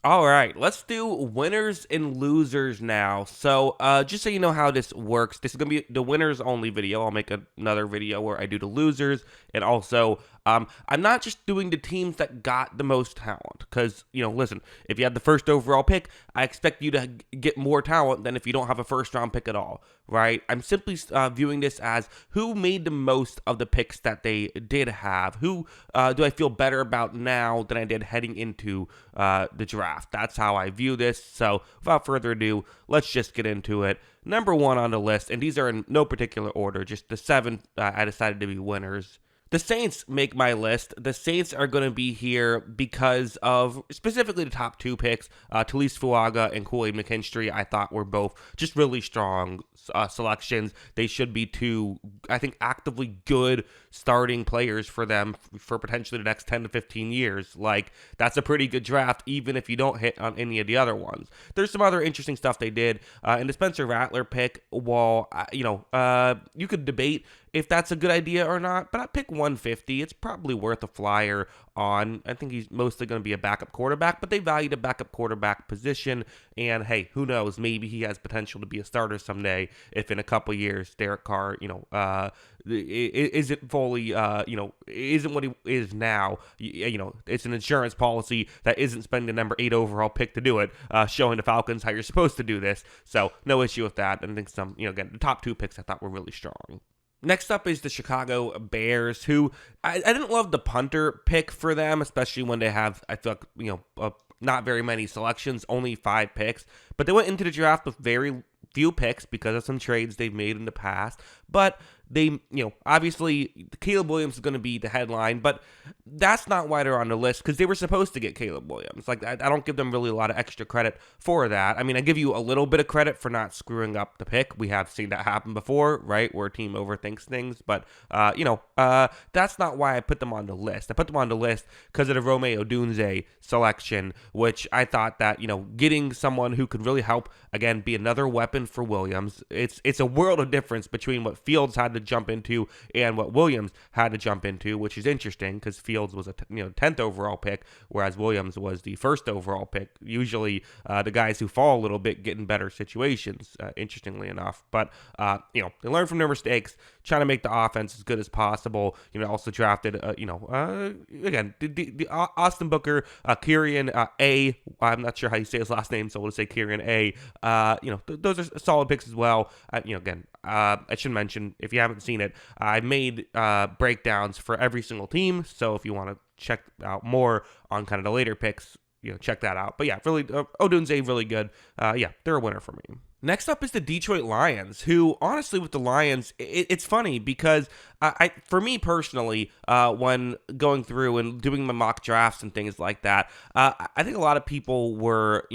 All right, let's do winners and losers now. So, just so you know how this works, this is gonna be the winners only video. I'll make another video where I do the losers, and also, I'm not just doing the teams that got the most talent. Because listen, if you had the first overall pick, I expect you to get more talent than if you don't have a first round pick at all, right? I'm simply viewing this as who made the most of the picks that they did have. Who do I feel better about now than I did heading into the draft? That's how I view this. So without further ado, let's just get into it. Number one on the list, and these are in no particular order, just the seven I decided to be winners. The Saints make my list. The Saints are going to be here because of specifically the top two picks. Talise Fuaga and Kool-Aid McKinstry, I thought were both just really strong selections. They should be two, I think, actively good starting players for them for potentially the next 10 to 15 years. Like, that's a pretty good draft, even if you don't hit on any of the other ones. There's some other interesting stuff they did. In the Spencer Rattler pick, while, you could debate if that's a good idea or not, but I pick 150. It's probably worth a flyer on. I think he's mostly going to be a backup quarterback, but they value the backup quarterback position. And hey, who knows? Maybe he has potential to be a starter someday if in a couple years Derek Carr, isn't fully, isn't what he is now. It's an insurance policy that isn't spending the number 8 overall pick to do it, showing the Falcons how you're supposed to do this. So no issue with that. And I think again, the top two picks I thought were really strong. Next up is the Chicago Bears, who I didn't love the punter pick for them, especially when they have, I feel like, not very many selections, only 5 picks. But they went into the draft with very few picks because of some trades they've made in the past. But they, obviously Caleb Williams is going to be the headline, but that's not why they're on the list because they were supposed to get Caleb Williams. Like, I don't give them really a lot of extra credit for that. I mean, I give you a little bit of credit for not screwing up the pick. We have seen that happen before, right? Where a team overthinks things, but, that's not why I put them on the list. I put them on the list because of the Romeo Odunze selection, which I thought that, getting someone who could really help, again, be another weapon for Williams. It's a world of difference between what Fields had to jump into and what Williams had to jump into, which is interesting because Fields was a 10th overall pick, whereas Williams was the first overall pick. Usually the guys who fall a little bit get in better situations, interestingly enough. But, they learn from their mistakes, trying to make the offense as good as possible. Also drafted, again, the Austin Booker, Kyrian A. I'm not sure how you say his last name, so we'll say Kyrian A. Those are solid picks as well. I should mention, if you haven't seen it, I've made breakdowns for every single team. So if you want to check out more on kind of the later picks, check that out. But yeah, really, Odunze really good. They're a winner for me. Next up is the Detroit Lions, who honestly with the Lions, it's funny because for me personally, when going through and doing my mock drafts and things like that, I think a lot of people were,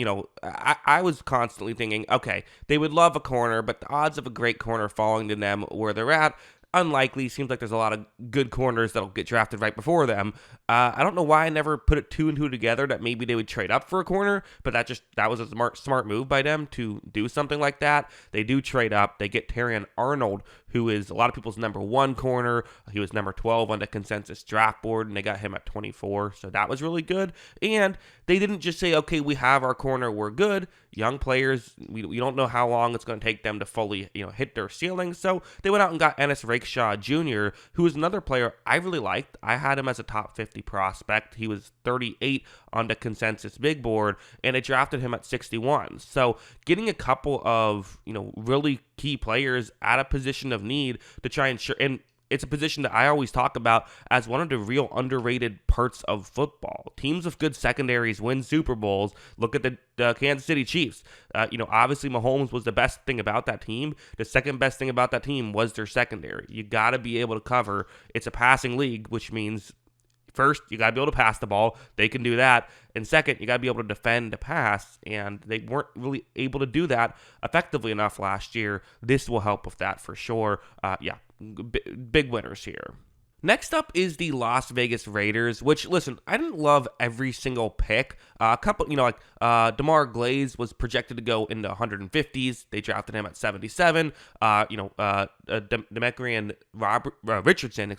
I was constantly thinking, okay, they would love a corner, but the odds of a great corner falling to them where they're at, unlikely. Seems like there's a lot of good corners that'll get drafted right before them. I don't know why I never put it 2 and 2 together that maybe they would trade up for a corner, but that was a smart move by them to do something like that. They do trade up. They get Terrion Arnold, who is a lot of people's number 1 corner. He was number 12 on the consensus draft board, and they got him at 24, so that was really good. And they didn't just say, okay, we have our corner, we're good. Young players, we don't know how long it's going to take them to fully, hit their ceiling. So they went out and got Ennis Rakeshaw Jr., who is another player I really liked. I had him as a top 50 prospect. He was 38 on the consensus big board, and they drafted him at 61. So getting a couple of, really key players at a position of need to try and it's a position that I always talk about as one of the real underrated parts of football. Teams with good secondaries win Super Bowls. Look at the Kansas City Chiefs. Obviously Mahomes was the best thing about that team. The second best thing about that team was their secondary. You got to be able to cover. It's a passing league, which means first, you got to be able to pass the ball. They can do that. And second, you got to be able to defend the pass. And they weren't really able to do that effectively enough last year. This will help with that for sure. Big winners here. Next up is the Las Vegas Raiders, which, listen, I didn't love every single pick. A couple, DeMar Glaze was projected to go in the 150s. They drafted him at 77. Demetrian Richardson,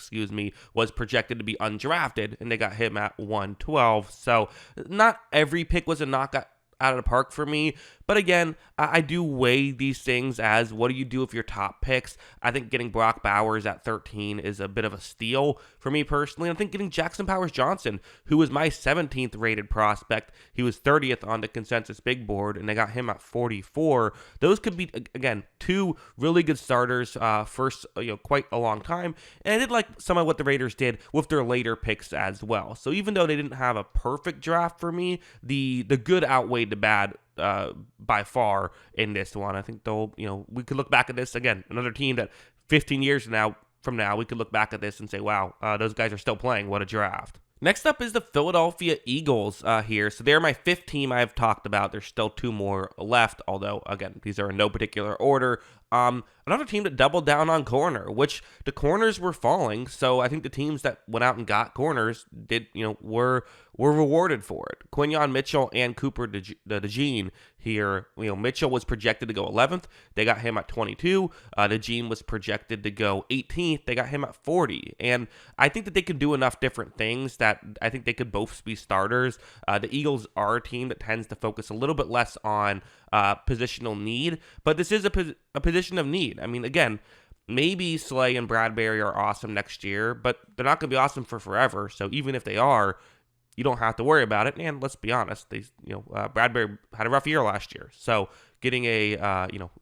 was projected to be undrafted, and they got him at 112. So not every pick was a knockout out of the park for me. But again, I do weigh these things as, what do you do with your top picks? I think getting Brock Bowers at 13 is a bit of a steal for me personally. I think getting Jackson Powers-Johnson, who was my 17th rated prospect, he was 30th on the consensus big board, and they got him at 44. Those could be, again, two really good starters first, quite a long time. And I did like some of what the Raiders did with their later picks as well. So even though they didn't have a perfect draft for me, the good outweighed the bad by far in this one. I think we could look back at this again, another team that 15 years from now, we could look back at this and say, wow, those guys are still playing. What a draft. Next up is the Philadelphia Eagles here. So they're my fifth team I've talked about. There's still two more left, although, again, these are in no particular order. Another team that doubled down on corner, which the corners were falling. So I think the teams that went out and got corners were rewarded for it. Quinyon Mitchell and Cooper DeJean here. Mitchell was projected to go 11th. They got him at 22. DeJean was projected to go 18th. They got him at 40. And I think that they can do enough different things that I think they could both be starters. The Eagles are a team that tends to focus a little bit less on positional need, but this is a position of need. I mean, again, maybe Slay and Bradbury are awesome next year, but they're not going to be awesome for forever. So even if they are, you don't have to worry about it. And let's be honest, Bradbury had a rough year last year, so getting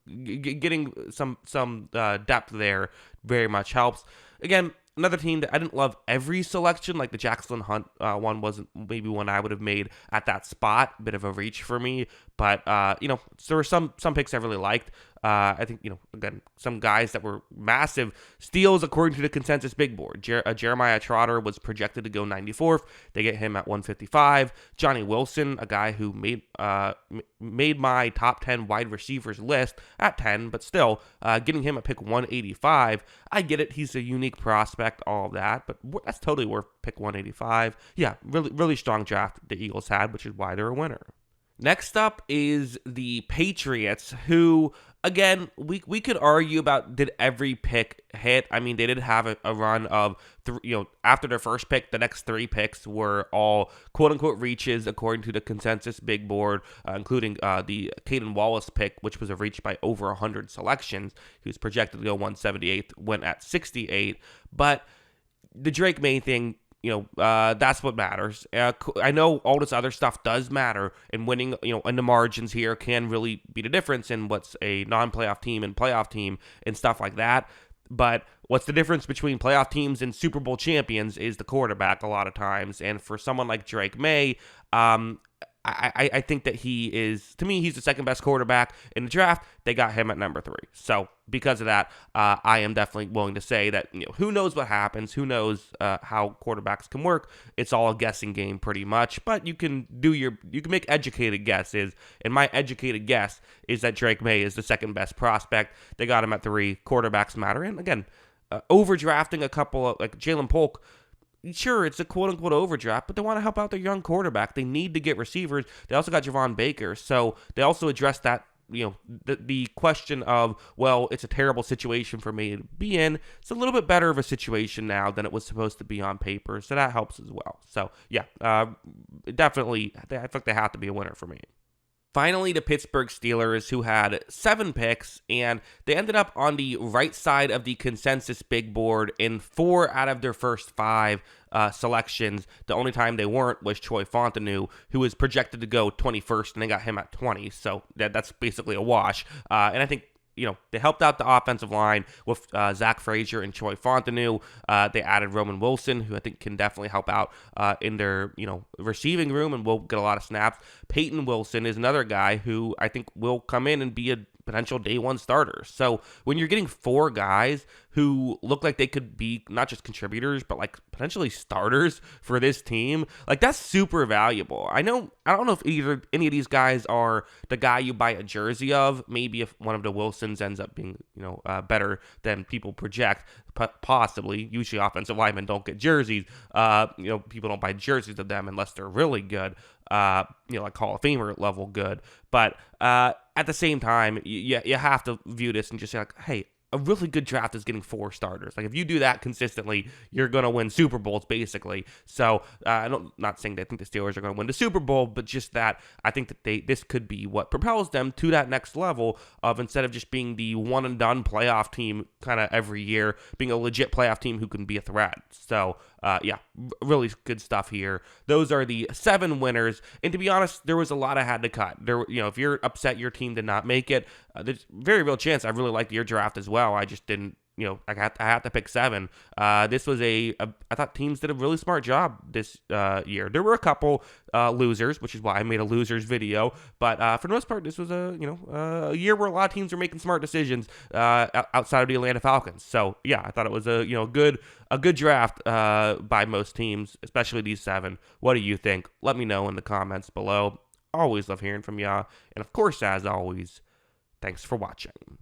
getting some depth there very much helps. Again, another team that I didn't love every selection, like the Jackson Hunt one wasn't maybe one I would have made at that spot. Bit of a reach for me, but there were some picks I really liked. I think, again, some guys that were massive steals according to the consensus big board. Jeremiah Trotter was projected to go 94th. They get him at 155. Johnny Wilson, a guy who made my top 10 wide receivers list at 10, but still getting him at pick 185. I get it. He's a unique prospect, all of that, but that's totally worth pick 185. Yeah, really, really strong draft the Eagles had, which is why they're a winner. Next up is the Patriots, who, again, we could argue about, did every pick hit? I mean, they did have a run of, after their first pick, the next three picks were all quote-unquote reaches according to the consensus big board, including the Caden Wallace pick, which was a reach by over 100 selections. He was projected to go 178th, went at 68. But the Drake May thing, that's what matters. I know all this other stuff does matter, and winning, in the margins here can really be the difference in what's a non-playoff team and playoff team and stuff like that. But what's the difference between playoff teams and Super Bowl champions is the quarterback a lot of times. And for someone like Drake May, I think that he's the second best quarterback in the draft. They got him at number 3. So because of that, I am definitely willing to say that, who knows what happens? Who knows how quarterbacks can work? It's all a guessing game pretty much, but you can make educated guesses. And my educated guess is that Drake May is the second best prospect. They got him at 3. Quarterbacks matter. And again, overdrafting a couple of, like Jalen Polk, sure, it's a quote-unquote overdraft, but they want to help out their young quarterback. They need to get receivers. They also got Javon Baker, so they also addressed that, the question of, well, it's a terrible situation for me to be in. It's a little bit better of a situation now than it was supposed to be on paper, so that helps as well. So, yeah, definitely, I think they have to be a winner for me. Finally, the Pittsburgh Steelers, who had 7 picks, and they ended up on the right side of the consensus big board in 4 out of their first 5 selections. The only time they weren't was Troy Fontenot, who was projected to go 21st, and they got him at 20, so that's basically a wash. And I think, they helped out the offensive line with Zach Frazier and Troy Fontenot. They added Roman Wilson, who I think can definitely help out in their, receiving room and will get a lot of snaps. Peyton Wilson is another guy who I think will come in and be a potential day one starters. So when you're getting 4 guys who look like they could be not just contributors, but like potentially starters for this team, like that's super valuable. I don't know if either any of these guys are the guy you buy a jersey of. Maybe if one of the Wilsons ends up being, better than people project, possibly. Usually offensive linemen don't get jerseys. People don't buy jerseys of them unless they're really good. Like Hall of Famer level good. But at the same time, you have to view this and just say, like, hey, a really good draft is getting 4 starters. Like, if you do that consistently, you're going to win Super Bowls, basically. So, I'm not saying that I think the Steelers are going to win the Super Bowl, but just that I think that this could be what propels them to that next level of, instead of just being the one-and-done playoff team kind of every year, being a legit playoff team who can be a threat. So, really good stuff here. Those are the 7 winners. And to be honest, there was a lot I had to cut. If you're upset your team did not make it, there's very real chance I really liked your draft as well. I just didn't. I had to pick 7. This was I thought teams did a really smart job this year. There were a couple losers, which is why I made a losers video. But for the most part, this was a year where a lot of teams were making smart decisions outside of the Atlanta Falcons. So yeah, I thought it was a good draft by most teams, especially these 7. What do you think? Let me know in the comments below. Always love hearing from y'all. And of course, as always, thanks for watching.